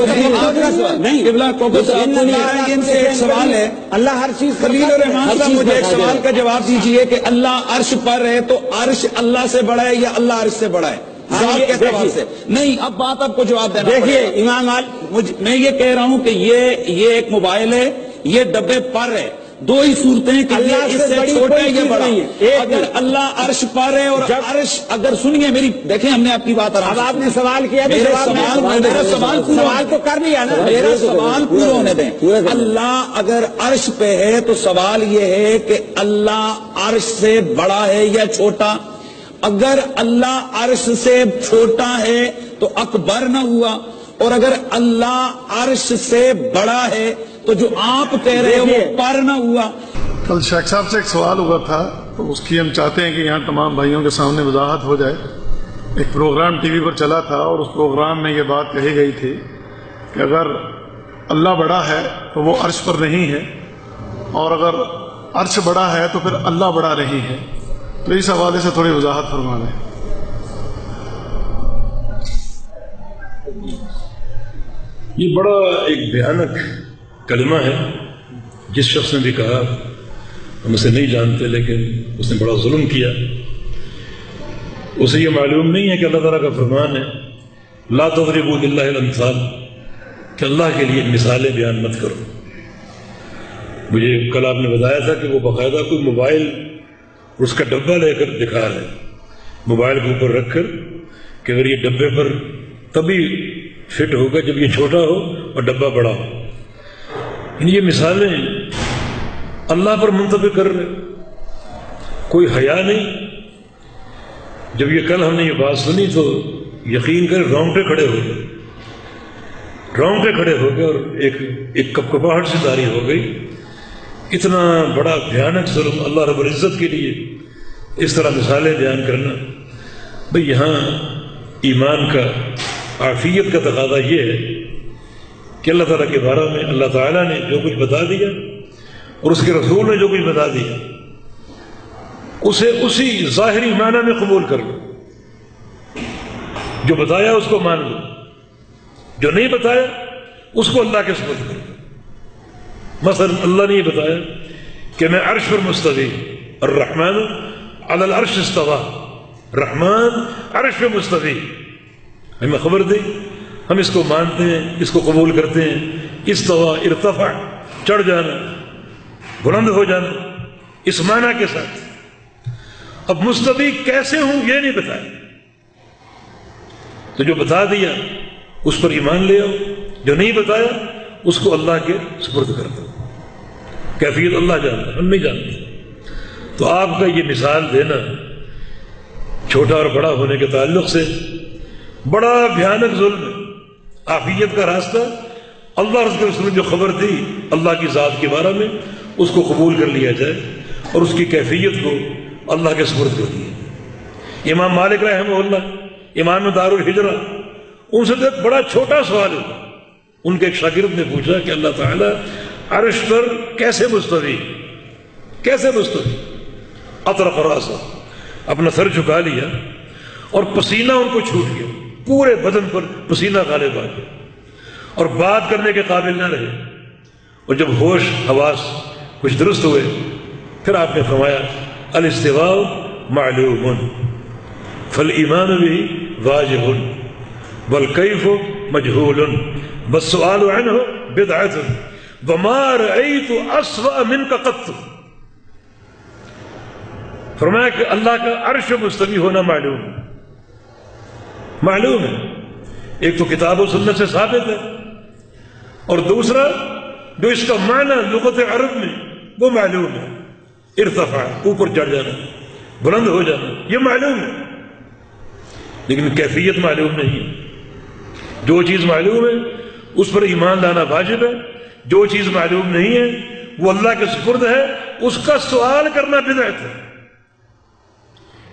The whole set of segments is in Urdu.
نہیں ان سے ایک سوال ہے، اللہ ہر چیز خلیل الرحمان صاحب مجھے ایک سوال کا جواب دیجئے کہ اللہ عرش پر ہے تو عرش اللہ سے بڑا ہے یا اللہ عرش سے بڑا ہے؟ نہیں، اب بات آپ کو جواب دینا دیکھیے امام میں یہ کہہ رہا ہوں کہ یہ ایک موبائل ہے، یہ ڈبے پر ہے، دو ہی صورتیں کہ اللہ اس سے چھوٹا ہے یا بڑا ہے۔ اگر اللہ عرش پر ہے اور عرش، اگر سنیے میری، دیکھیں ہم نے آپ کی بات اب آپ نے سوال کیا، میرا سوال تو کر لیا نا، میرا سوال پورا ہونے دیں۔ اللہ اگر عرش پہ ہے تو سوال یہ ہے کہ اللہ عرش سے بڑا ہے یا چھوٹا؟ اگر اللہ عرش سے چھوٹا ہے تو اکبر نہ ہوا، اور اگر اللہ عرش سے بڑا ہے تو جو آپ کہہ رہے ہو وہ پر نہ ہوا۔ کل شیخ صاحب سے ایک سوال ہوا تھا تو اس کی ہم چاہتے ہیں کہ یہاں تمام بھائیوں کے سامنے وضاحت ہو جائے۔ ایک پروگرام ٹی وی پر چلا تھا اور اس پروگرام میں یہ بات کہی گئی تھی کہ اگر اللہ بڑا ہے تو وہ عرش پر نہیں ہے، اور اگر عرش بڑا ہے تو پھر اللہ بڑا نہیں ہے۔ تو اس حوالے سے تھوڑی وضاحت فرما دیں۔ یہ بڑا ایک بھیانک کلمہ ہے۔ جس شخص نے بھی کہا، ہم اسے نہیں جانتے لیکن اس نے بڑا ظلم کیا، اسے یہ معلوم نہیں ہے کہ اللہ تعالیٰ کا فرمان ہے لا تضربوا للہ الامثال، کہ اللہ کے لیے مثالیں بیان مت کرو۔ مجھے کل آپ نے بتایا تھا کہ وہ باقاعدہ کوئی موبائل اس کا ڈبہ لے کر دکھا رہے، موبائل کے اوپر رکھ کر کہ اگر یہ ڈبے پر تبھی فٹ ہوگا جب یہ چھوٹا ہو اور ڈبہ بڑا ہو۔ یہ مثالیں اللہ پر منطبق کر رہے، کوئی حیا نہیں۔ جب یہ کل ہم نے یہ بات سنی تو یقین کریں رونگٹے کھڑے ہو گئے، رونگٹے کھڑے ہو گئے اور ایک کپکپاہٹ سے طاری ہو گئی۔ اتنا بڑا بھیانک ظلم اللہ رب العزت کے لیے اس طرح مثالیں بیان کرنا۔ بھئی یہاں ایمان کا، عافیت کا تقاضا یہ ہے کہ اللہ تعالیٰ کے بارے میں اللہ تعالیٰ نے جو کچھ بتا دیا اور اس کے رسول نے جو کچھ بتا دیا اسے اسی ظاہری معنی میں قبول کر لو۔ جو بتایا اس کو مان لو، جو نہیں بتایا اس کو اللہ کے سپرد کر دو۔ مثلا اللہ نے یہ بتایا کہ میں عرش پر مستوی، الرحمن علی العرش استوى، رحمان عرش پہ مستوی، ہمیں خبر دی، ہم اس کو مانتے ہیں، اس کو قبول کرتے ہیں۔ استوى ارتفع، چڑھ جانا، بلند ہو جانا، اس معنی کے ساتھ۔ اب مستوی کیسے ہوں یہ نہیں بتایا، تو جو بتا دیا اس پر ایمان لے آؤ، جو نہیں بتایا اس کو اللہ کے سپرد کر دو۔ کیفیت اللہ جانتا، ہم نہیں جانتے۔ تو آپ کا یہ مثال دینا چھوٹا اور بڑا ہونے کے تعلق سے بڑا بھیانک ظلم ہے۔ عافیت کا راستہ اللہ اور اس کے رسول نے جو خبر دی اللہ کی ذات کے بارے میں اس کو قبول کر لیا جائے اور اس کی کیفیت کو اللہ کے سپرد کر دیا۔ امام مالک رحمہ اللہ، امام دار الہجرہ، ان سے تو ایک بڑا چھوٹا سوال ہے۔ ان کے ایک شاگرد نے پوچھا کہ اللہ تعالیٰ عرش پر کیسے مستوی، کیسے مستوی؟ اطرق راسہ، اپنا سر جھکا لیا اور پسینہ ان کو چھوٹ گیا، پورے بدن پر پسینہ غالب آ گیا اور بات کرنے کے قابل نہ رہے۔ اور جب ہوش حواس کچھ درست ہوئے پھر آپ نے فرمایا الاستواء معلوم فالایمان به واجب والکیف مجہول والسؤال عنہ بدعۃ وما رأیت اسوأ منک قط۔ فرمایا کہ اللہ کا عرش مستوی ہونا معلوم ہے، معلوم ہے۔ ایک تو کتاب و سنت سے ثابت ہے، اور دوسرا جو اس کا معنی لغت عرب میں وہ معلوم ہے، ارتفاع، اوپر چڑھ جانا، بلند ہو جانا، یہ معلوم ہے، لیکن کیفیت معلوم نہیں ہے۔ جو چیز معلوم ہے اس پر ایمان لانا واجب ہے، جو چیز معلوم نہیں ہے وہ اللہ کے سپرد ہے، اس کا سوال کرنا بدعت ہے۔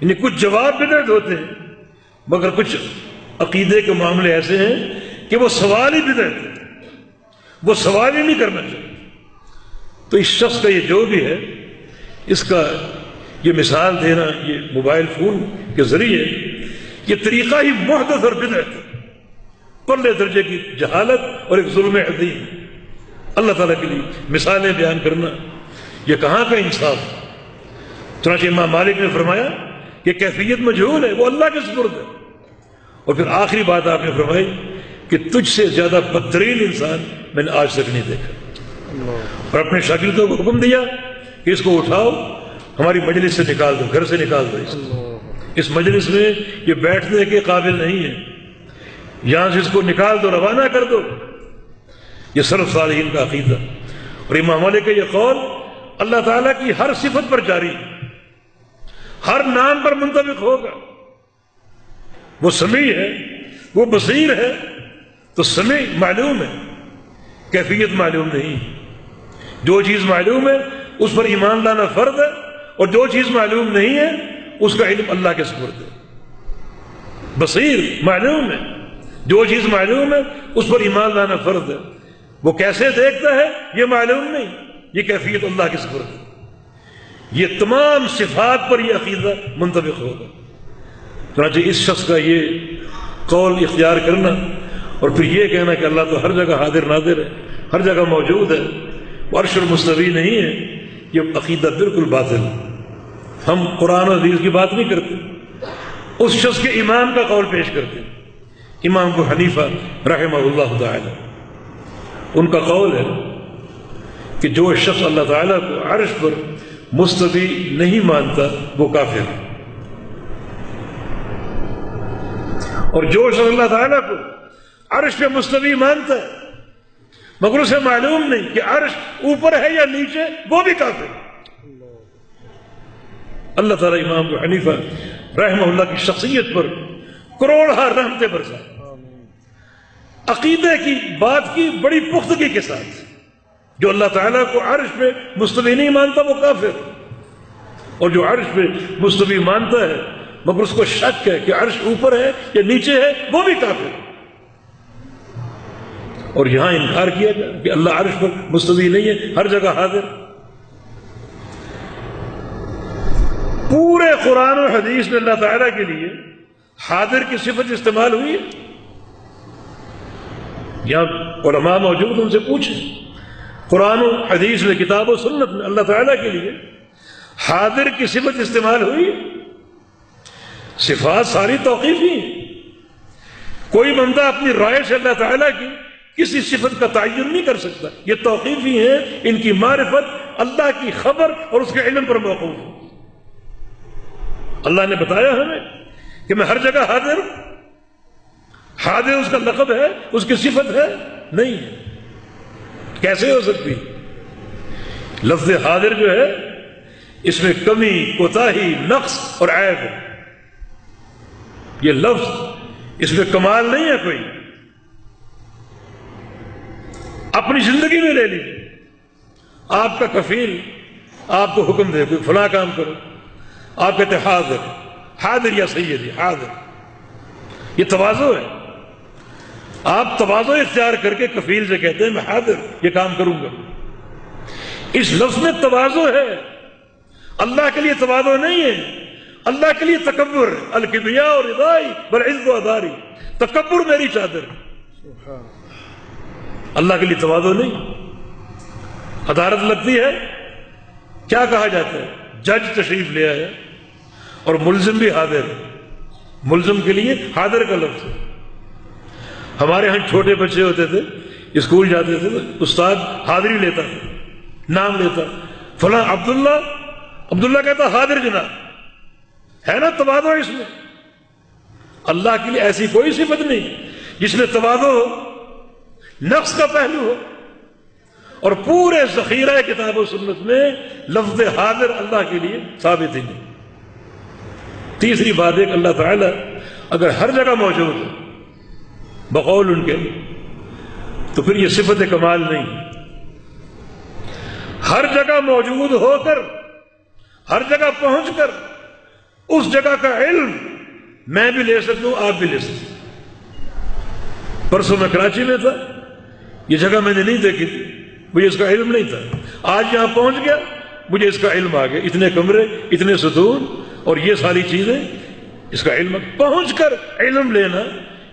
یعنی کچھ جواب بدعت ہوتے ہیں، مگر کچھ عقیدے کے معاملے ایسے ہیں کہ وہ سوال ہی بدعت ہے، وہ سوال ہی نہیں کرنا چاہیے۔ تو اس شخص کا یہ جو بھی ہے، اس کا یہ مثال دینا یہ موبائل فون کے ذریعے، یہ طریقہ ہی محدث اور بدعت ہے۔ پرلے درجے کی جہالت اور ایک ظلم عظیم. اللہ تعالیٰ کے لیے مثالیں بیان کرنا یہ کہاں کا انصاف. چنانچہ امام مالک نے فرمایا کہ کیفیت مجہول ہے، وہ اللہ کے سپرد ہے. اور پھر آخری بات آپ نے فرمائی کہ تجھ سے زیادہ بدترین انسان میں نے آج تک نہیں دیکھا. اور اپنے شاگردوں کو حکم دیا کہ اس کو اٹھاؤ، ہماری مجلس سے نکال دو، گھر سے نکال دو. اس مجلس میں یہ بیٹھنے کے قابل نہیں ہے، یہاں سے اس کو نکال دو، روانہ کر دو. یہ سلف صالحین کا عقیدہ. اور امام مالک کا یہ قول اللہ تعالیٰ کی ہر صفت پر جاری ہے، ہر نام پر منطبق ہوگا. وہ سمیع ہے، وہ بصیر ہے، تو سمیع معلوم ہے، کیفیت معلوم نہیں. جو چیز معلوم ہے اس پر ایمان لانا فرض ہے، اور جو چیز معلوم نہیں ہے اس کا علم اللہ کے سپرد ہے. بصیر معلوم ہے، جو چیز معلوم ہے اس پر ایمان لانا فرض ہے. وہ کیسے دیکھتا ہے یہ معلوم نہیں، یہ کیفیت اللہ کے سپرد ہے. یہ تمام صفات پر یہ عقیدہ منطبق ہوگا. چنانچہ اس شخص کا یہ قول اختیار کرنا اور پھر یہ کہنا کہ اللہ تو ہر جگہ حاضر ناظر ہے، ہر جگہ موجود ہے، عرش المستوی نہیں ہے، یہ عقیدہ بالکل باطل ہے. ہم قرآن و حدیث کی بات نہیں کرتے، اس شخص کے امام کا قول پیش کرتے. امام ابو حنیفہ رحمہ اللہ تعالی، ان کا قول ہے کہ جو شخص اللہ تعالیٰ کو عرش پر مستوی نہیں مانتا وہ کافر ہے، اور جو شخص اللہ تعالیٰ کو عرش پہ مستوی مانتا ہے مگر اسے معلوم نہیں کہ عرش اوپر ہے یا نیچے، وہ بھی کافر ہے. اللہ تعالیٰ امام ابو حنیفہ رحمہ اللہ کی شخصیت پر کروڑہ رحمتیں برسائے. عقیدے کی بات کی بڑی پختگی کے ساتھ. جو اللہ تعالیٰ کو عرش پہ مستوی نہیں مانتا وہ کافر، اور جو عرش پہ مستوی مانتا ہے مگر اس کو شک ہے کہ عرش اوپر ہے یا نیچے ہے وہ بھی کافر. اور یہاں انکار کیا گیا کہ اللہ عرش پر مستوی نہیں ہے، ہر جگہ حاضر. پورے قرآن و حدیث میں اللہ تعالیٰ کے لیے حاضر کی صفت استعمال ہوئی ہے. یہاں علماء موجود، ان سے پوچھیں قرآن و حدیث میں، کتاب و سنت میں اللہ تعالیٰ کے لیے حاضر کی صفت استعمال ہوئی ہے. صفات ساری توقیفی ہیں. کوئی بندہ اپنی رائے سے اللہ تعالیٰ کی کسی صفت کا تعین نہیں کر سکتا. یہ توقیفی ہیں، ان کی معرفت اللہ کی خبر اور اس کے علم پر موقوف ہے. اللہ نے بتایا ہمیں کہ میں ہر جگہ حاضر ہوں. حاضر اس کا لقب ہے، اس کی صفت ہے نہیں ہے. کیسے ہو سکتی؟ لفظ حاضر جو ہے اس میں کمی، کوتاہی، نقص اور عیب ہے. یہ لفظ اس میں کمال نہیں ہے کوئی. اپنی زندگی میں لے لیجیے، آپ کا کفیل آپ کو حکم دے کوئی فلاں کام کرو، آپ کہتے ہیں حاضر، حاضر یا سیدی حاضر. یہ تواضع ہے. آپ تواضع اختیار کر کے کفیل سے کہتے ہیں میں حاضر، یہ کام کروں گا. اس لفظ میں تواضع ہے. اللہ کے لیے تواضع نہیں ہے، اللہ کے لیے تکبر ہے. الکبریاء ردائی والعز ازاری، تکبر میری چادر. اللہ کے لیے تواضع نہیں. عدالت لگتی ہے، کیا کہا جاتا ہے؟ جج تشریف لے آیا اور ملزم بھی حاضر ہے. ملزم کے لیے حاضر کا لفظ ہے. ہمارے ہاں چھوٹے بچے ہوتے تھے، اسکول جاتے تھے، استاد حاضری لیتا تھا، نام لیتا، فلاں عبداللہ. عبداللہ کہتا حاضر جناب. ہے نا تواضع اس میں؟ اللہ کے لیے ایسی کوئی صفت نہیں جس میں تواضع ہو، نقص کا پہلو ہو. اور پورے ذخیرہ کتاب و سنت میں لفظ حاضر اللہ کے لیے ثابت ہی نہیں. تیسری بات ایک، اللہ تعالیٰ اگر ہر جگہ موجود ہے بقول ان کے تو پھر یہ صفت کمال نہیں. ہر جگہ موجود ہو کر، ہر جگہ پہنچ کر اس جگہ کا علم میں بھی لے سکتا ہوں، آپ بھی لے سکتے ہیں. پرسوں میں کراچی میں تھا، یہ جگہ میں نے نہیں دیکھی تھی، مجھے اس کا علم نہیں تھا. آج یہاں پہنچ گیا، مجھے اس کا علم آ گیا. اتنے کمرے، اتنے ستون اور یہ ساری چیزیں، اس کا علم. پہنچ کر علم لینا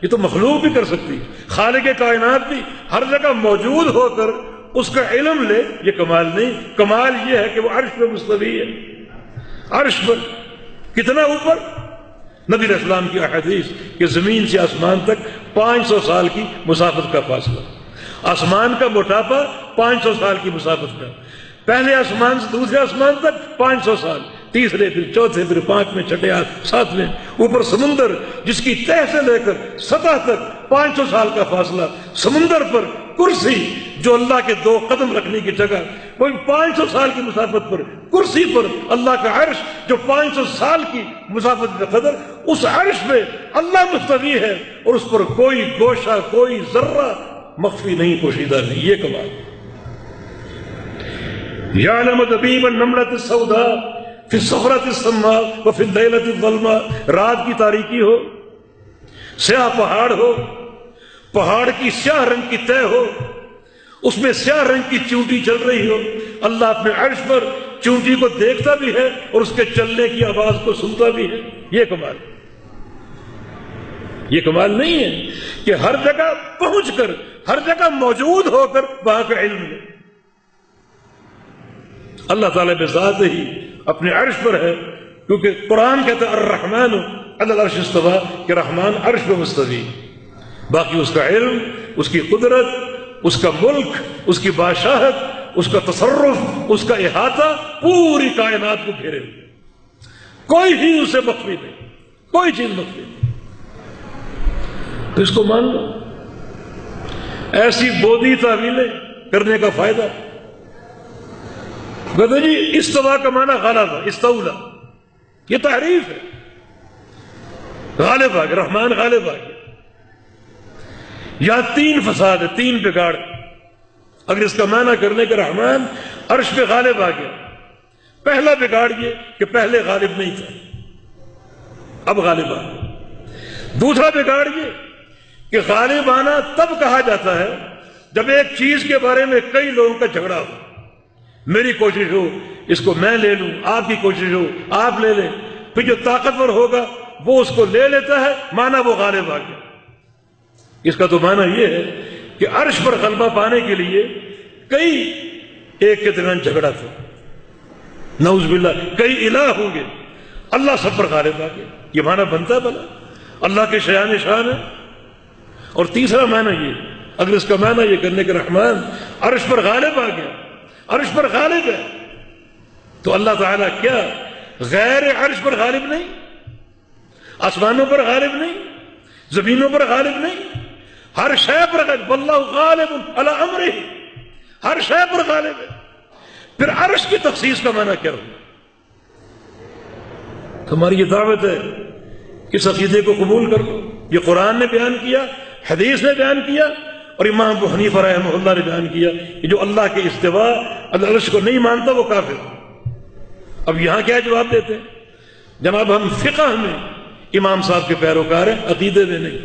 یہ تو مخلوق بھی کر سکتی ہے، خالق کائنات بھی ہر جگہ موجود ہو کر اس کا علم لے، یہ کمال نہیں. کمال یہ ہے کہ وہ عرش پہ مستوی ہے. عرش پر کتنا اوپر؟ نبی علیہ السلام کی احادیث کہ زمین سے آسمان تک 500 سال کی مسافت کا فاصلہ. آسمان کا موٹاپا 500 سال کی مسافت کا. پہلے آسمان سے دوسرے آسمان تک 500 سال، تیسرے پھر چوتھے پھر پانچویں چھٹے ساتویں. اوپر سمندر جس کی تہ سے لے کر سطح تک 500 سال کا فاصلہ. سمندر پر کرسی جو اللہ کے 2 قدم رکھنے کی جگہ، کوئی 500 سال کی مسافت پر کرسی پر اللہ کا عرش جو 500 سال کی مسافت کا قدر، اس عرش پہ اللہ مستوی ہے اور اس پر کوئی گوشہ کوئی ذرہ مخفی نہیں، پوشیدہ نہیں. یہ کمال. یعلم دبیب النملۃ السوداء فی الصخرۃ السماء وفی اللیلۃ الظلماء. رات کی تاریکی ہو، سیاہ پہاڑ ہو، پہاڑ کی سیاہ رنگ کی تہ ہو، اس میں سیاہ رنگ کی چونٹی چل رہی ہو، اللہ اپنے عرش پر چونٹی کو دیکھتا بھی ہے اور اس کے چلنے کی آواز کو سنتا بھی ہے. یہ کمال. یہ کمال نہیں ہے کہ ہر جگہ پہنچ کر، ہر جگہ موجود ہو کر وہاں کا علم ہے. اللہ تعالیٰ بذات ہی اپنے عرش پر ہے، کیونکہ قرآن کہتا ہے الرحمن علی العرش استویٰ، کہ رحمان عرش پہ مستوی. باقی اس کا علم، اس کی قدرت، اس کا ملک، اس کی بادشاہت، اس کا تصرف، اس کا احاطہ پوری کائنات کو گھیرے ہوئے. کوئی ہی اسے مخفی نہیں، کوئی چیز مخفی نہیں. تو اس کو مان لو. ایسی بودی تعویلیں کرنے کا فائدہ. کہتے جی استوا کا معنی غلبہ، استولا، یہ تعریف ہے. غالب آ گیا، رحمان غالب آ گیا. یا 3 فساد ہے، 3 بگاڑ. اگر اس کا معنی کرنے کے رحمان عرش پہ غالب آ گیا. پہلا بگاڑ یہ کہ پہلے غالب نہیں تھا، اب غالب آ گیا. دوسرا بگاڑ یہ کہ غالب آنا تب کہا جاتا ہے جب ایک چیز کے بارے میں کئی لوگوں کا جھگڑا ہو. میری کوشش ہو اس کو میں لے لوں، آپ کی کوشش ہو آپ لے لیں، پھر جو طاقتور ہوگا وہ اس کو لے لیتا ہے، مانا وہ غالب آ گیا. اس کا تو معنی یہ ہے کہ عرش پر غلبہ پانے کے لیے کئی ایک کے درمیان جھگڑا تھا، نعوذ باللہ، کئی الہ ہوں گے، اللہ سب پر غالب آ گیا. یہ معنی بنتا ہے بھلا؟ اللہ کے شان شان ہے. اور تیسرا معنی یہ، اگر اس کا معنی یہ کرنے کے رحمان عرش پر غالب آ گیا، عرش پر غالب ہے، تو اللہ تعالیٰ کیا غیر عرش پر غالب نہیں؟ آسمانوں پر غالب نہیں، زمینوں پر غالب نہیں، ہر شے پر غالب. واللہ غالب علی امرہ، ہر شے پر غالب ہے. پھر عرش کی تخصیص کا معنی کیا ہوگا؟ ہماری یہ دعوت ہے کہ اس عقیدے کو قبول کر لو. یہ قرآن نے بیان کیا، حدیث نے بیان کیا، اور امام ابو حنیفہ رحمہ اللہ نے بیان کیا کہ جو اللہ کے استواء العرش کو نہیں مانتا وہ کافر. اب یہاں کیا جواب دیتے ہیں؟ جناب ہم فقہ میں امام صاحب کے پیروکار ہیں، عقیدے میں نہیں.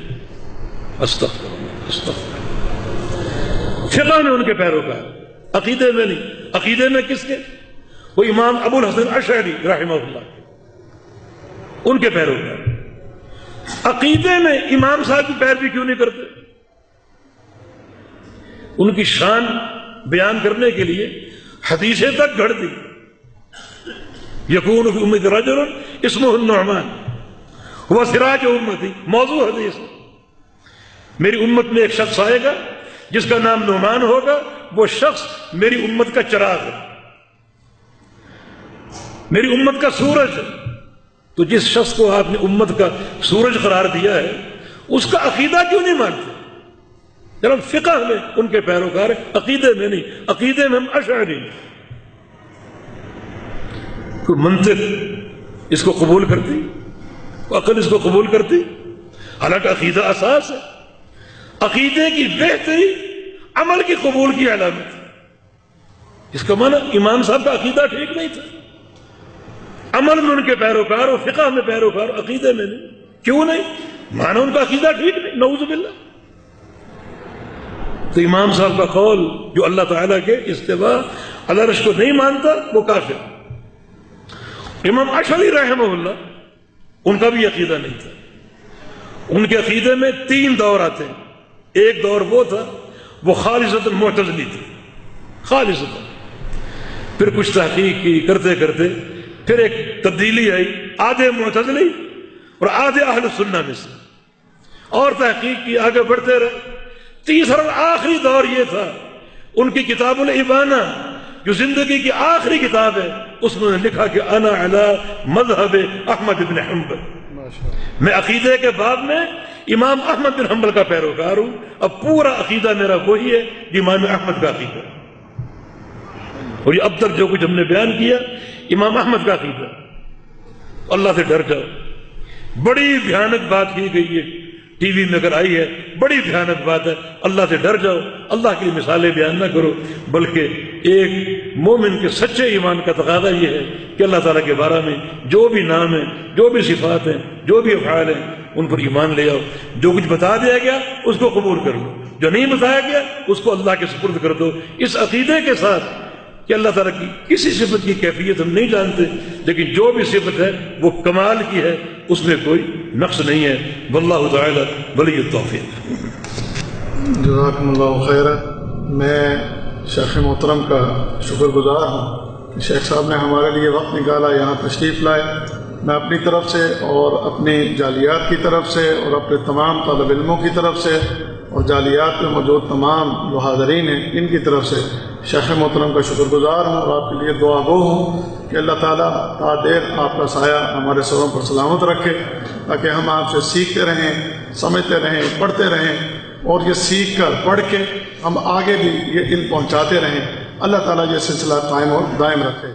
استغفر اللہ، استغفر اللہ. فقہ میں ان کے پیروکار، عقیدے میں نہیں. عقیدے میں کس کے؟ وہ امام ابو الحسن اشعری رحمہ اللہ، ان کے پیروکار. عقیدے میں امام صاحب کی پیروی کیوں نہیں کرتے؟ ان کی شان بیان کرنے کے لیے حدیثیں تک گھڑ دی. یکون فی امتی رجل اسمہ النعمان ہوا سراج امتی، موضوع حدیث. میری امت میں ایک شخص آئے گا جس کا نام نعمان ہوگا، وہ شخص میری امت کا چراغ ہے، میری امت کا سورج ہے. تو جس شخص کو آپ نے امت کا سورج قرار دیا ہے اس کا عقیدہ کیوں نہیں مانتے؟ جناب فقہ میں ان کے پیروکار ہیں، عقیدے میں نہیں. عقیدے میں ہم اشعری ہیں. کوئی منطق اس کو قبول کرتی، عقل اس کو قبول کرتی؟ حالانکہ عقیدہ اساس ہے. عقیدے کی بہتری عمل کی قبول کی علامت. اس کا معنی امام صاحب کا عقیدہ ٹھیک نہیں تھا، عمل میں ان کے پیروکار اور فقہ میں پیروکار، عقیدے میں نہیں. کیوں نہیں؟ معنی ان کا عقیدہ ٹھیک نہیں، نعوذ باللہ. تو امام صاحب کا قول جو اللہ تعالیٰ کے استواء علی العرش کو نہیں مانتا وہ کافر. امام اشعری رحمہ اللہ ان کا بھی عقیدہ نہیں تھا. ان کے عقیدے میں 3 دور آتے ہیں. ایک دور وہ تھا وہ خالصتاً معتزلی تھی، خالصتاً. پھر کچھ تحقیق کی کرتے کرتے پھر ایک تبدیلی آئی، آدھے معتزلی اور آدھے اہل سنہ میں سے، اور تحقیق کی، آگے بڑھتے رہے. تیسرا آخری دور یہ تھا، ان کی کتاب الابانہ جو زندگی کی آخری کتاب ہے، اس میں لکھا کہ انا علی مذہب احمد بن حنبل، میں عقیدے کے باب میں امام احمد بن حنبل کا پیروکار ہوں. اب پورا عقیدہ میرا وہی ہے جو امام احمد کا عقیدہ، اور یہ اب تک جو کچھ ہم نے بیان کیا امام احمد کا عقیدہ. اللہ سے ڈر جاؤ. بڑی بھیانک بات کی گئی ہے، ٹی وی میں اگر آئی ہے، بڑی بھیانک بات ہے. اللہ سے ڈر جاؤ، اللہ کی مثالیں بیان نہ کرو، بلکہ ایک مومن کے سچے ایمان کا تقاضا یہ ہے کہ اللہ تعالیٰ کے بارے میں جو بھی نام ہیں، جو بھی صفات ہیں، جو بھی افعال ہیں، ان پر ایمان لے آؤ. جو کچھ بتا دیا گیا اس کو قبول کر لو، جو نہیں بتایا گیا اس کو اللہ کے سپرد کر دو، اس عقیدے کے ساتھ کہ اللہ تعالیٰ کی کسی صفت کی کیفیت ہم نہیں جانتے، لیکن جو بھی صفت ہے وہ کمال کی ہے، اس میں کوئی نقص نہیں ہے. واللہ تعالی ولی التوفیق. جزاکم اللہ خیر. میں شیخ محترم کا شکر گزار ہوں کہ شیخ صاحب نے ہمارے لیے وقت نکالا، یہاں تشریف لائے. میں اپنی طرف سے اور اپنی جالیات کی طرف سے اور اپنے تمام طالب علموں کی طرف سے اور جالیات میں موجود تمام جو حاضرین ہیں ان کی طرف سے شیخ محترم کا شکر گزار ہوں، اور آپ کے لیے دعا گو ہوں کہ اللہ تعالیٰ تا دیر آپ کا سایہ ہمارے سروں پر سلامت رکھے، تاکہ ہم آپ سے سیکھتے رہیں، سمجھتے رہیں، پڑھتے رہیں، اور یہ سیکھ کر پڑھ کے ہم آگے بھی یہ علم پہنچاتے رہیں. اللہ تعالیٰ یہ سلسلہ قائم اور دائم رکھے.